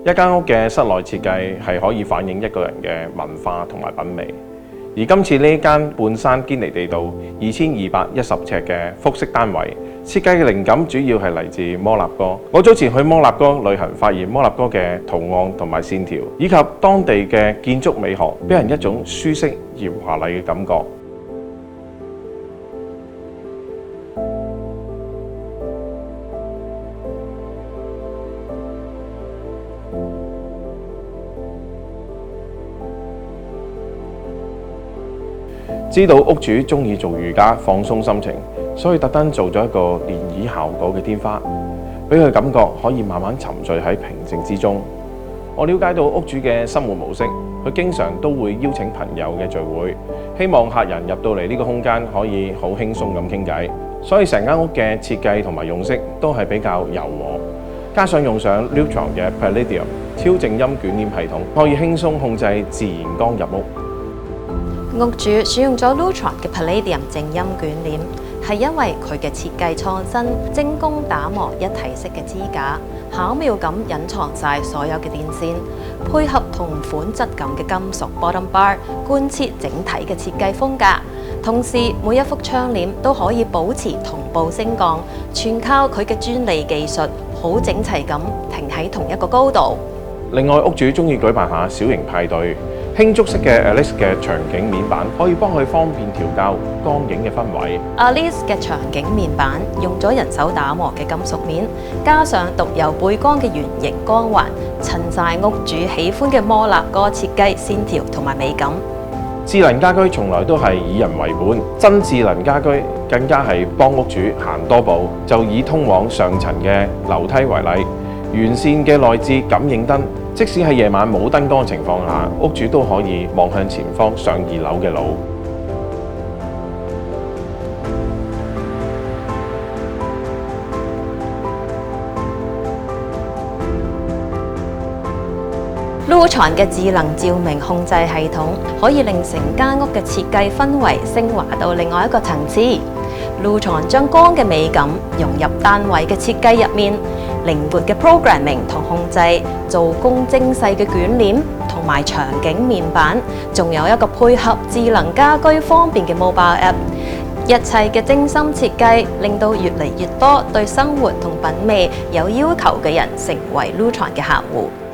一間屋嘅室內設計係可以反映一個人嘅文化同埋品味。而今次呢間半山堅尼地道2210尺嘅複式單位，設計嘅靈感主要係嚟自摩納哥。我早前去摩納哥旅行，發現摩納哥嘅圖案同埋線條，以及當地嘅建築美學，俾人一種舒適而華麗嘅感覺。知道屋主中意做瑜伽放鬆心情，所以特登做咗一個漣漪效果嘅天花，俾佢感覺可以慢慢沉醉喺平靜之中。我了解到屋主嘅生活模式，佢經常都會邀請朋友嘅聚會，希望客人入到嚟呢個空間可以好輕鬆咁傾偈。所以成間屋嘅設計同埋用色都係比較柔和，加上用上 Lutron 嘅 Palladium 超靜音捲簾系統，可以輕鬆控制自然光入屋。屋主選用咗 Lutron 嘅 Palladium 靜音捲簾，係因為佢嘅設計創新，精工打磨一體式嘅支架，巧妙咁隱藏晒所有嘅電線，配合同款質感嘅金屬 bottom bar， 貫徹整體嘅設計風格。同時，每一幅窗簾都可以保持同步升降，全靠佢嘅專利技術，好整齊咁停喺同一個高度。另外，屋主中意舉辦下小型派對。輕觸式嘅 Alice 嘅場景面板可以幫佢方便調校光影嘅氛圍。Alice 嘅場景面板用咗人手打磨嘅金屬面，加上獨有背光嘅圓形光環，襯晒屋主喜歡嘅摩納哥設計線條同埋美感。智能家居從來都係以人為本，真智能家居更加係幫屋主行多步。就以通往上層嘅樓梯為例，完善嘅內置感應燈。即使喺夜晚冇燈光嘅情況下，屋主都可以望向前方上2樓嘅路。Lutron 嘅智能照明控制系統可以令成間屋嘅設計氛圍升華到另外一個層次。Lutron 將光嘅美感融入單位嘅設計入面。靈活嘅 programming 同控制，做工精細嘅捲簾同埋場景面板，仲有一個配合智能家居方便嘅 mobile app， 一切嘅精心設計，令到越嚟越多對生活同品味有要求嘅人成為 Lutron 嘅客戶。